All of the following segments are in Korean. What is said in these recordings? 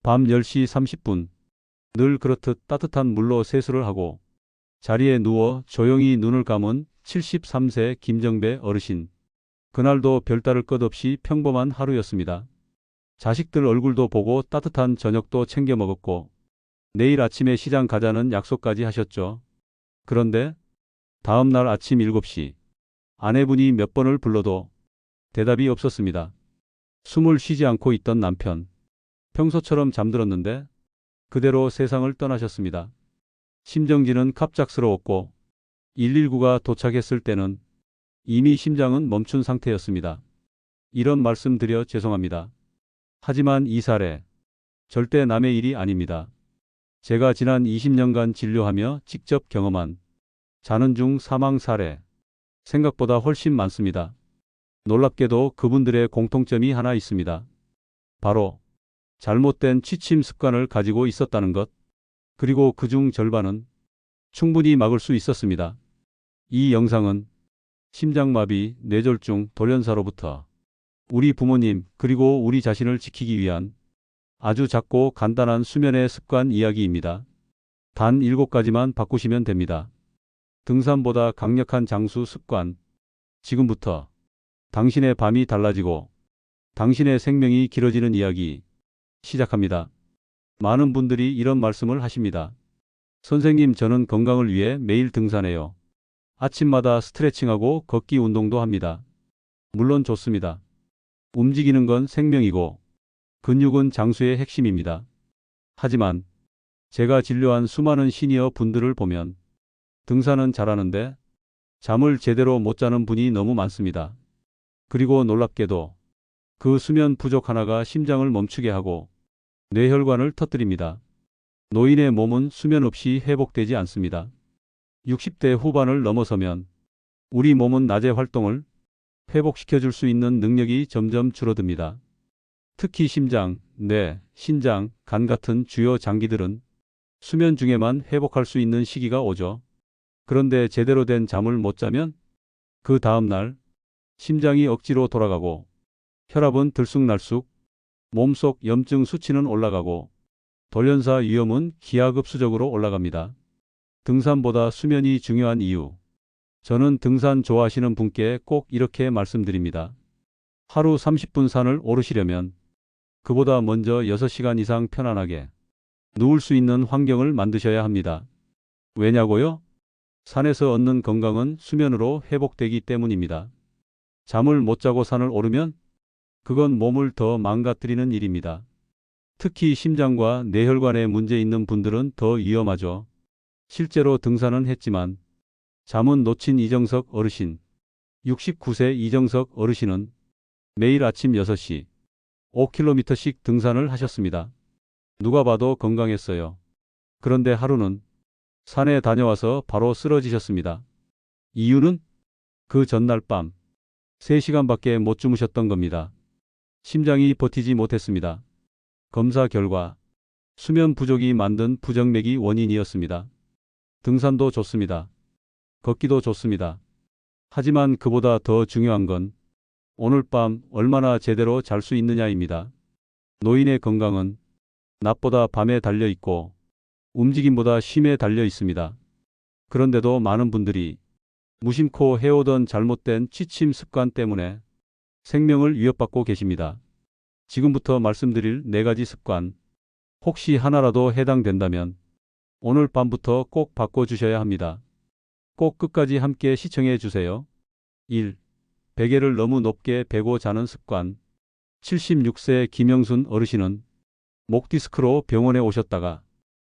밤 10시 30분. 늘 그렇듯 따뜻한 물로 세수를 하고 자리에 누워 조용히 눈을 감은 73세 김정배 어르신. 그날도 별다를 것 없이 평범한 하루였습니다. 자식들 얼굴도 보고 따뜻한 저녁도 챙겨 먹었고 내일 아침에 시장 가자는 약속까지 하셨죠. 그런데 다음 날 아침 7시 아내분이 몇 번을 불러도 대답이 없었습니다. 숨을 쉬지 않고 있던 남편. 평소처럼 잠들었는데 그대로 세상을 떠나셨습니다. 심정지는 갑작스러웠고 119가 도착했을 때는 이미 심장은 멈춘 상태였습니다. 이런 말씀 드려 죄송합니다. 하지만 이 사례 절대 남의 일이 아닙니다. 제가 지난 20년간 진료하며 직접 경험한 자는 중 사망 사례 생각보다 훨씬 많습니다. 놀랍게도 그분들의 공통점이 하나 있습니다. 바로 잘못된 취침 습관을 가지고 있었다는 것. 그리고 그중 절반은 충분히 막을 수 있었습니다. 이 영상은 심장마비, 뇌졸중, 돌연사로부터 우리 부모님 그리고 우리 자신을 지키기 위한 아주 작고 간단한 수면의 습관 이야기입니다. 단 7가지만 바꾸시면 됩니다. 등산보다 강력한 장수 습관. 지금부터 당신의 밤이 달라지고 당신의 생명이 길어지는 이야기 시작합니다. 많은 분들이 이런 말씀을 하십니다. 선생님, 저는 건강을 위해 매일 등산해요. 아침마다 스트레칭하고 걷기 운동도 합니다. 물론 좋습니다. 움직이는 건 생명이고 근육은 장수의 핵심입니다. 하지만 제가 진료한 수많은 시니어 분들을 보면 등산은 잘하는데 잠을 제대로 못 자는 분이 너무 많습니다. 그리고 놀랍게도 그 수면 부족 하나가 심장을 멈추게 하고 뇌혈관을 터뜨립니다. 노인의 몸은 수면 없이 회복되지 않습니다. 60대 후반을 넘어서면 우리 몸은 낮의 활동을 회복시켜줄 수 있는 능력이 점점 줄어듭니다. 특히 심장, 뇌, 신장, 간 같은 주요 장기들은 수면 중에만 회복할 수 있는 시기가 오죠. 그런데 제대로 된 잠을 못 자면 그 다음 날 심장이 억지로 돌아가고 혈압은 들쑥날쑥, 몸속 염증 수치는 올라가고 돌연사 위험은 기하급수적으로 올라갑니다. 등산보다 수면이 중요한 이유. 저는 등산 좋아하시는 분께 꼭 이렇게 말씀드립니다. 하루 30분 산을 오르시려면 그보다 먼저 6시간 이상 편안하게 누울 수 있는 환경을 만드셔야 합니다. 왜냐고요? 산에서 얻는 건강은 수면으로 회복되기 때문입니다. 잠을 못 자고 산을 오르면 그건 몸을 더 망가뜨리는 일입니다. 특히 심장과 뇌혈관에 문제 있는 분들은 더 위험하죠. 실제로 등산은 했지만 잠은 놓친 이정석 어르신. 69세 이정석 어르신은 매일 아침 6시 5km씩 등산을 하셨습니다. 누가 봐도 건강했어요. 그런데 하루는 산에 다녀와서 바로 쓰러지셨습니다. 이유는 그 전날 밤 3시간밖에 못 주무셨던 겁니다. 심장이 버티지 못했습니다. 검사 결과 수면 부족이 만든 부정맥이 원인이었습니다. 등산도 좋습니다. 걷기도 좋습니다. 하지만 그보다 더 중요한 건 오늘 밤 얼마나 제대로 잘 수 있느냐입니다. 노인의 건강은 낮보다 밤에 달려 있고 움직임보다 쉼에 달려 있습니다. 그런데도 많은 분들이 무심코 해오던 잘못된 취침 습관 때문에 생명을 위협받고 계십니다. 지금부터 말씀드릴 4가지 습관, 혹시 하나라도 해당된다면 오늘 밤부터 꼭 바꿔주셔야 합니다. 꼭 끝까지 함께 시청해 주세요. 1. 베개를 너무 높게 베고 자는 습관. 76세 김영순 어르신은 목 디스크로 병원에 오셨다가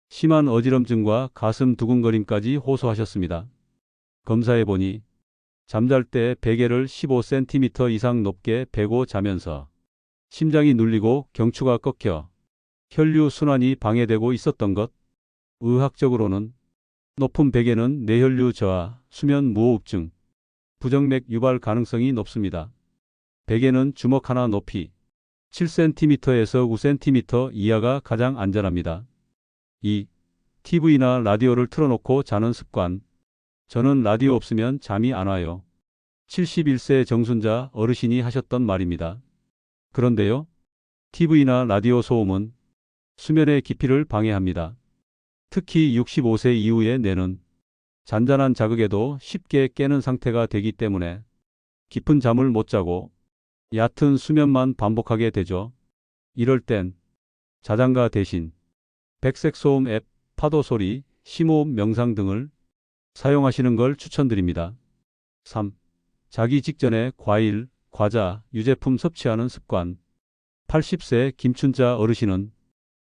심한 어지럼증과 가슴 두근거림까지 호소하셨습니다. 검사해보니 잠잘 때 베개를 15cm 이상 높게 베고 자면서 심장이 눌리고 경추가 꺾여 혈류 순환이 방해되고 있었던 것. 의학적으로는 높은 베개는 뇌혈류 저하, 수면 무호흡증, 부정맥 유발 가능성이 높습니다. 베개는 주먹 하나 높이 7cm에서 9cm 이하가 가장 안전합니다. 2. TV나 라디오를 틀어놓고 자는 습관. 저는 라디오 없으면 잠이 안 와요. 71세 정순자 어르신이 하셨던 말입니다. 그런데요, TV나 라디오 소음은 수면의 깊이를 방해합니다. 특히 65세 이후의 뇌는 잔잔한 자극에도 쉽게 깨는 상태가 되기 때문에 깊은 잠을 못 자고 얕은 수면만 반복하게 되죠. 이럴 땐 자장가 대신 백색 소음 앱, 파도 소리, 심호흡 명상 등을 사용하시는 걸 추천드립니다. 3. 자기 직전에 과일, 과자, 유제품 섭취하는 습관. 80세 김춘자 어르신은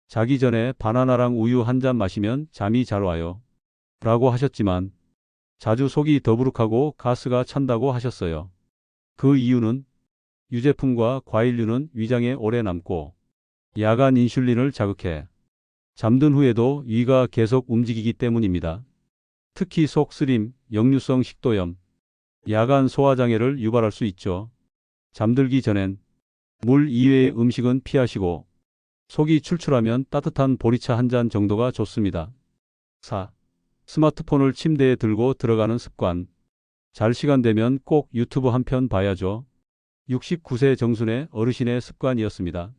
자기 전에 바나나랑 우유 한 잔 마시면 잠이 잘 와요. 라고 하셨지만 자주 속이 더부룩하고 가스가 찬다고 하셨어요. 그 이유는 유제품과 과일류는 위장에 오래 남고 야간 인슐린을 자극해 잠든 후에도 위가 계속 움직이기 때문입니다. 특히 속쓰림, 역류성 식도염, 야간 소화장애를 유발할 수 있죠. 잠들기 전엔 물 이외의 음식은 피하시고 속이 출출하면 따뜻한 보리차 한 잔 정도가 좋습니다. 4. 스마트폰을 침대에 들고 들어가는 습관. 잘 시간 되면 꼭 유튜브 한 편 봐야죠. 69세 정순의 어르신의 습관이었습니다.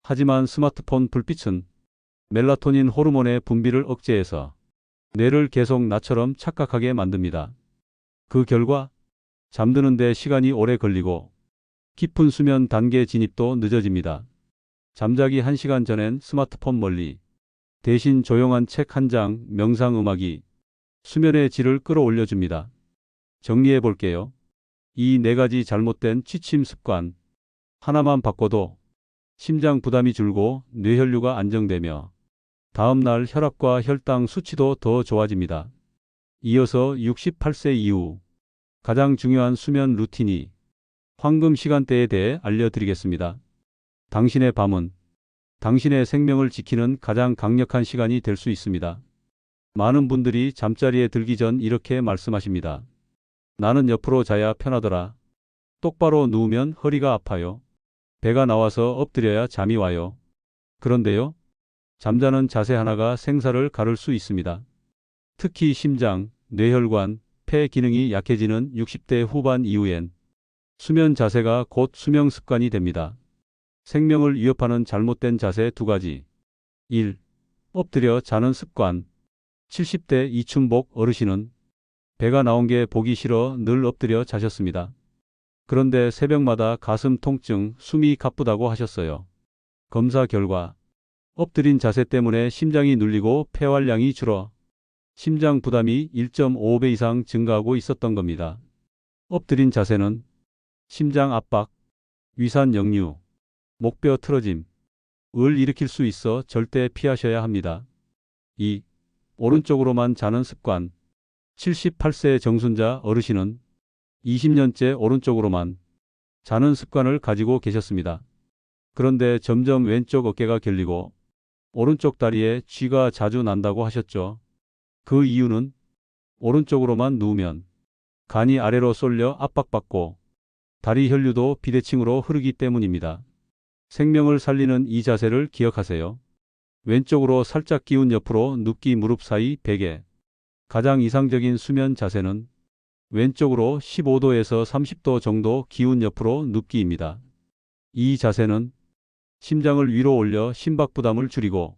하지만 스마트폰 불빛은 멜라토닌 호르몬의 분비를 억제해서 뇌를 계속 나처럼 착각하게 만듭니다. 그 결과 잠드는데 시간이 오래 걸리고 깊은 수면 단계 진입도 늦어집니다. 잠자기 1시간 전엔 스마트폰 멀리, 대신 조용한 책 한 장, 명상 음악이 수면의 질을 끌어올려줍니다. 정리해 볼게요. 이 4가지 잘못된 취침 습관 하나만 바꿔도 심장 부담이 줄고 뇌혈류가 안정되며 다음날 혈압과 혈당 수치도 더 좋아집니다. 이어서 68세 이후 가장 중요한 수면 루틴이 황금 시간대에 대해 알려드리겠습니다. 당신의 밤은 당신의 생명을 지키는 가장 강력한 시간이 될 수 있습니다. 많은 분들이 잠자리에 들기 전 이렇게 말씀하십니다. 나는 옆으로 자야 편하더라. 똑바로 누우면 허리가 아파요. 배가 나와서 엎드려야 잠이 와요. 그런데요, 잠자는 자세 하나가 생사를 가를 수 있습니다. 특히 심장, 뇌혈관, 폐 기능이 약해지는 60대 후반 이후엔 수면 자세가 곧 수면 습관이 됩니다. 생명을 위협하는 잘못된 자세 2가지. 1. 엎드려 자는 습관. 70대 이춘복 어르신은 배가 나온 게 보기 싫어 늘 엎드려 자셨습니다. 그런데 새벽마다 가슴 통증, 숨이 가쁘다고 하셨어요. 검사 결과 엎드린 자세 때문에 심장이 눌리고 폐활량이 줄어 심장 부담이 1.5배 이상 증가하고 있었던 겁니다. 엎드린 자세는 심장 압박, 위산 역류, 목뼈 틀어짐, 을 일으킬 수 있어 절대 피하셔야 합니다. 2. 오른쪽으로만 자는 습관. 78세 정순자 어르신은 20년째 오른쪽으로만 자는 습관을 가지고 계셨습니다. 그런데 점점 왼쪽 어깨가 결리고 오른쪽 다리에 쥐가 자주 난다고 하셨죠. 그 이유는 오른쪽으로만 누우면 간이 아래로 쏠려 압박받고 다리 혈류도 비대칭으로 흐르기 때문입니다. 생명을 살리는 이 자세를 기억하세요. 왼쪽으로 살짝 기운 옆으로 눕기 무릎 사이 베개. 가장 이상적인 수면 자세는 왼쪽으로 15도에서 30도 정도 기운 옆으로 눕기입니다. 이 자세는 심장을 위로 올려 심박 부담을 줄이고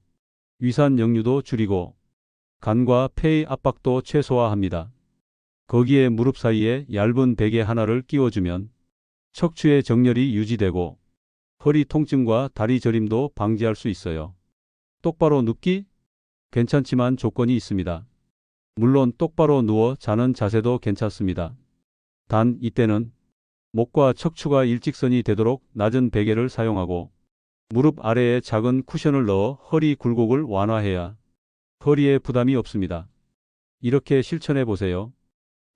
위산 역류도 줄이고 간과 폐의 압박도 최소화합니다. 거기에 무릎 사이에 얇은 베개 하나를 끼워주면 척추의 정렬이 유지되고 허리 통증과 다리 저림도 방지할 수 있어요. 똑바로 눕기? 괜찮지만 조건이 있습니다. 물론 똑바로 누워 자는 자세도 괜찮습니다. 단 이때는 목과 척추가 일직선이 되도록 낮은 베개를 사용하고 무릎 아래에 작은 쿠션을 넣어 허리 굴곡을 완화해야 허리에 부담이 없습니다. 이렇게 실천해 보세요.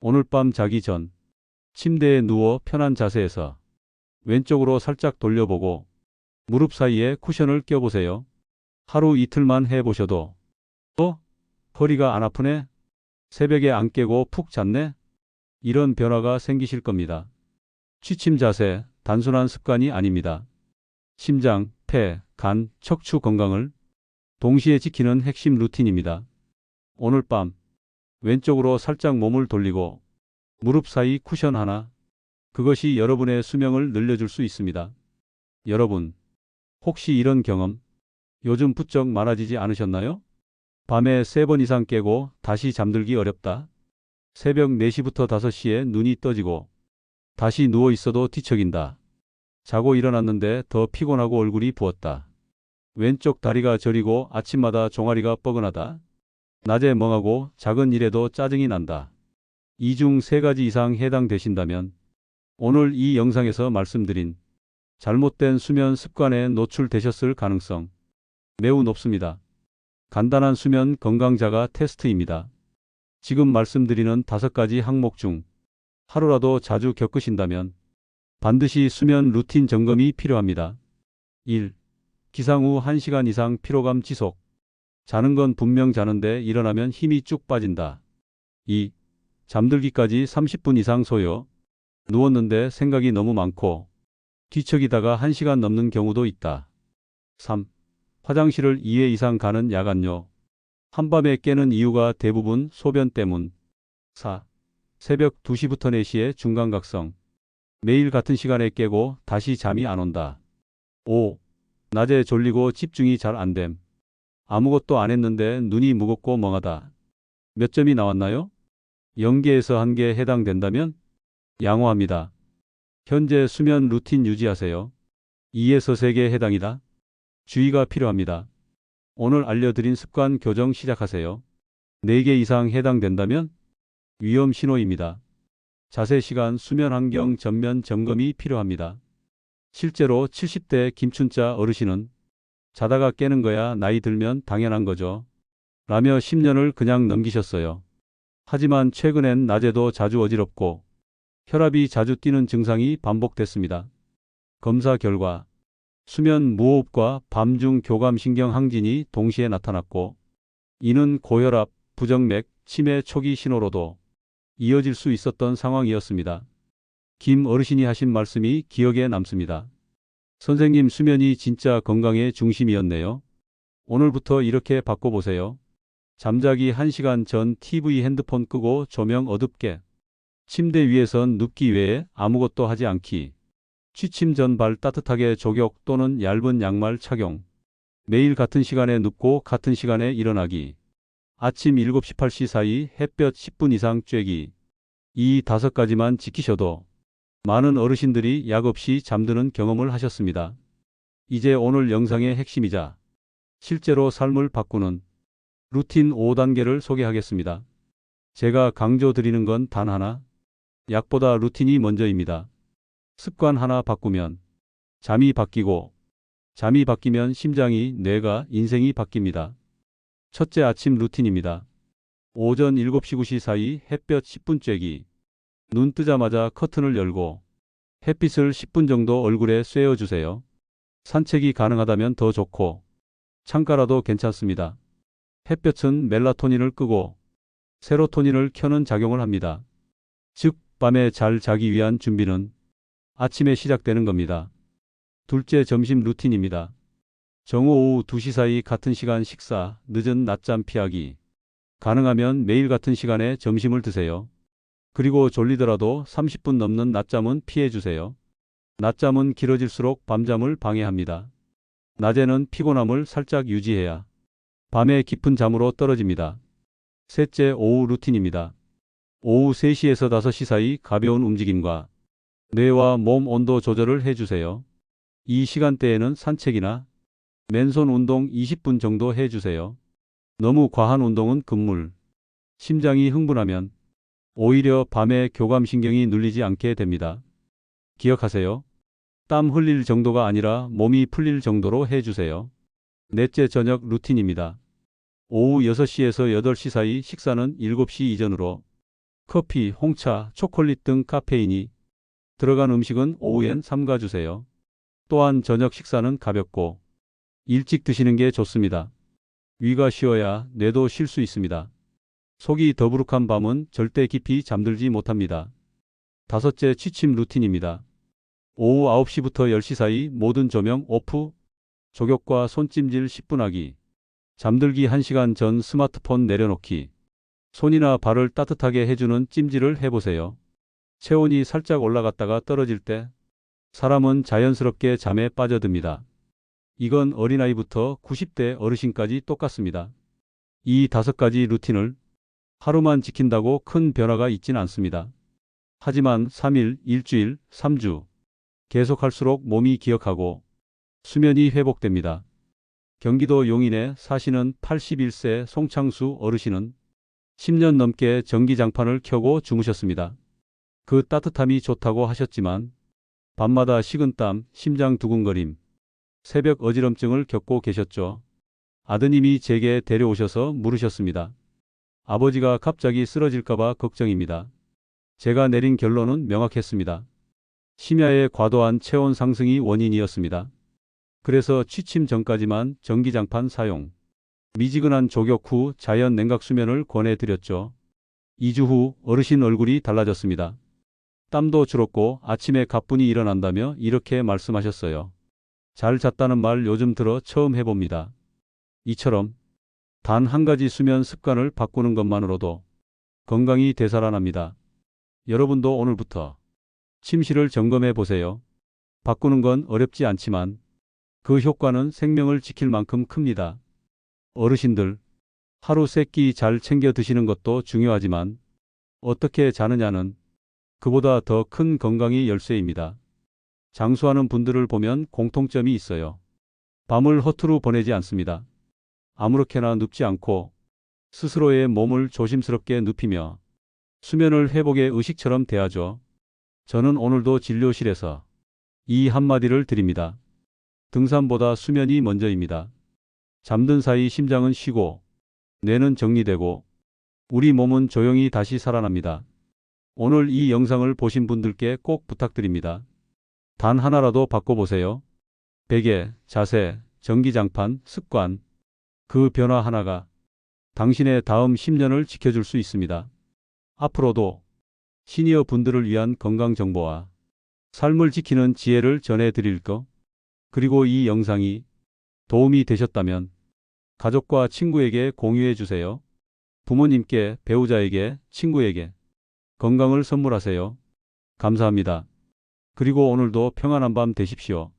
오늘 밤 자기 전 침대에 누워 편한 자세에서 왼쪽으로 살짝 돌려보고 무릎 사이에 쿠션을 껴보세요. 하루 이틀만 해보셔도 허리가 안 아프네? 새벽에 안 깨고 푹 잤네? 이런 변화가 생기실 겁니다. 취침 자세, 단순한 습관이 아닙니다. 심장, 폐, 간, 척추 건강을 동시에 지키는 핵심 루틴입니다. 오늘 밤 왼쪽으로 살짝 몸을 돌리고 무릎 사이 쿠션 하나, 그것이 여러분의 수명을 늘려줄 수 있습니다. 여러분, 혹시 이런 경험 요즘 부쩍 많아지지 않으셨나요? 밤에 3번 이상 깨고 다시 잠들기 어렵다. 새벽 4시부터 5시에 눈이 떠지고 다시 누워 있어도 뒤척인다. 자고 일어났는데 더 피곤하고 얼굴이 부었다. 왼쪽 다리가 저리고 아침마다 종아리가 뻐근하다. 낮에 멍하고 작은 일에도 짜증이 난다. 이 중 3가지 이상 해당되신다면 오늘 이 영상에서 말씀드린 잘못된 수면 습관에 노출되셨을 가능성 매우 높습니다. 간단한 수면 건강자가 테스트입니다. 지금 말씀드리는 5가지 항목 중 하루라도 자주 겪으신다면 반드시 수면 루틴 점검이 필요합니다. 1. 기상 후 1시간 이상 피로감 지속. 자는 건 분명 자는데 일어나면 힘이 쭉 빠진다. 2. 잠들기까지 30분 이상 소요. 누웠는데 생각이 너무 많고 뒤척이다가 1시간 넘는 경우도 있다. 3. 화장실을 2회 이상 가는 야간요. 한밤에 깨는 이유가 대부분 소변 때문. 4. 새벽 2시부터 4시에 중감각성. 매일 같은 시간에 깨고 다시 잠이 안 온다. 5. 낮에 졸리고 집중이 잘 안 됨. 아무것도 안 했는데 눈이 무겁고 멍하다. 몇 점이 나왔나요? 0개에서 1개 해당된다면 양호합니다. 현재 수면 루틴 유지하세요. 2에서 3개 해당이다. 주의가 필요합니다. 오늘 알려드린 습관 교정 시작하세요. 4개 이상 해당된다면 위험 신호입니다. 자세 시간 수면 환경 전면 점검이 필요합니다. 실제로 70대 김춘자 어르신은 자다가 깨는 거야 나이 들면 당연한 거죠. 라며 10년을 그냥 넘기셨어요. 하지만 최근엔 낮에도 자주 어지럽고 혈압이 자주 뛰는 증상이 반복됐습니다. 검사 결과 수면 무호흡과 밤중 교감신경 항진이 동시에 나타났고 이는 고혈압, 부정맥, 치매 초기 신호로도 이어질 수 있었던 상황이었습니다. 김 어르신이 하신 말씀이 기억에 남습니다. 선생님, 수면이 진짜 건강의 중심이었네요. 오늘부터 이렇게 바꿔보세요. 잠자기 1시간 전 TV 핸드폰 끄고 조명 어둡게. 침대 위에선 눕기 외에 아무것도 하지 않기. 취침 전 발 따뜻하게 족욕 또는 얇은 양말 착용. 매일 같은 시간에 눕고 같은 시간에 일어나기. 아침 7시 8시 사이 햇볕 10분 이상 쬐기. 이 5가지만 지키셔도 많은 어르신들이 약 없이 잠드는 경험을 하셨습니다. 이제 오늘 영상의 핵심이자 실제로 삶을 바꾸는 루틴 5단계를 소개하겠습니다. 제가 강조드리는 건 단 하나, 약보다 루틴이 먼저입니다. 습관 하나 바꾸면 잠이 바뀌고, 잠이 바뀌면 심장이, 뇌가, 인생이 바뀝니다. 첫째, 아침 루틴입니다. 오전 7시 9시 사이 햇볕 10분 쬐기. 눈 뜨자마자 커튼을 열고 햇빛을 10분 정도 얼굴에 쐬어주세요. 산책이 가능하다면 더 좋고 창가라도 괜찮습니다. 햇볕은 멜라토닌을 끄고 세로토닌을 켜는 작용을 합니다. 즉, 밤에 잘 자기 위한 준비는 아침에 시작되는 겁니다. 둘째, 점심 루틴입니다. 정오 오후 2시 사이 같은 시간 식사, 늦은 낮잠 피하기. 가능하면 매일 같은 시간에 점심을 드세요. 그리고 졸리더라도 30분 넘는 낮잠은 피해주세요. 낮잠은 길어질수록 밤잠을 방해합니다. 낮에는 피곤함을 살짝 유지해야 밤에 깊은 잠으로 떨어집니다. 셋째, 오후 루틴입니다. 오후 3시에서 5시 사이 가벼운 움직임과 뇌와 몸 온도 조절을 해주세요. 이 시간대에는 산책이나 맨손 운동 20분 정도 해주세요. 너무 과한 운동은 금물. 심장이 흥분하면 오히려 밤에 교감신경이 눌리지 않게 됩니다. 기억하세요. 땀 흘릴 정도가 아니라 몸이 풀릴 정도로 해주세요. 넷째, 저녁 루틴입니다. 오후 6시에서 8시 사이 식사는 7시 이전으로. 커피, 홍차, 초콜릿 등 카페인이 들어간 음식은 오후엔 삼가주세요. 또한 저녁 식사는 가볍고 일찍 드시는 게 좋습니다. 위가 쉬어야 뇌도 쉴 수 있습니다. 속이 더부룩한 밤은 절대 깊이 잠들지 못합니다. 다섯째, 취침 루틴입니다. 오후 9시부터 10시 사이 모든 조명 오프, 족욕과 손찜질 10분 하기. 잠들기 1시간 전 스마트폰 내려놓기. 손이나 발을 따뜻하게 해주는 찜질을 해보세요. 체온이 살짝 올라갔다가 떨어질 때 사람은 자연스럽게 잠에 빠져듭니다. 이건 어린아이부터 90대 어르신까지 똑같습니다. 이 5가지 루틴을 하루만 지킨다고 큰 변화가 있진 않습니다. 하지만 3일, 일주일, 3주 계속할수록 몸이 기억하고 수면이 회복됩니다. 경기도 용인에 사시는 81세 송창수 어르신은 10년 넘게 전기장판을 켜고 주무셨습니다. 그 따뜻함이 좋다고 하셨지만 밤마다 식은땀, 심장 두근거림, 새벽 어지럼증을 겪고 계셨죠. 아드님이 제게 데려오셔서 물으셨습니다. 아버지가 갑자기 쓰러질까봐 걱정입니다. 제가 내린 결론은 명확했습니다. 심야의 과도한 체온 상승이 원인이었습니다. 그래서 취침 전까지만 전기장판 사용, 미지근한 족욕 후 자연 냉각 수면을 권해드렸죠. 2주 후 어르신 얼굴이 달라졌습니다. 땀도 줄었고 아침에 가뿐히 일어난다며 이렇게 말씀하셨어요. 잘 잤다는 말 요즘 들어 처음 해봅니다. 이처럼 단 한 가지 수면 습관을 바꾸는 것만으로도 건강이 되살아납니다. 여러분도 오늘부터 침실을 점검해 보세요. 바꾸는 건 어렵지 않지만 그 효과는 생명을 지킬 만큼 큽니다. 어르신들, 하루 3끼 잘 챙겨 드시는 것도 중요하지만 어떻게 자느냐는 그보다 더 큰 건강의 열쇠입니다. 장수하는 분들을 보면 공통점이 있어요. 밤을 허투루 보내지 않습니다. 아무렇게나 눕지 않고 스스로의 몸을 조심스럽게 눕히며 수면을 회복의 의식처럼 대하죠. 저는 오늘도 진료실에서 이 한마디를 드립니다. 등산보다 수면이 먼저입니다. 잠든 사이 심장은 쉬고 뇌는 정리되고 우리 몸은 조용히 다시 살아납니다. 오늘 이 영상을 보신 분들께 꼭 부탁드립니다. 단 하나라도 바꿔보세요. 베개, 자세, 전기장판, 습관, 그 변화 하나가 당신의 다음 10년을 지켜줄 수 있습니다. 앞으로도 시니어 분들을 위한 건강 정보와 삶을 지키는 지혜를 전해드릴 거. 그리고 이 영상이 도움이 되셨다면 가족과 친구에게 공유해 주세요. 부모님께, 배우자에게, 친구에게 건강을 선물하세요. 감사합니다. 그리고 오늘도 평안한 밤 되십시오.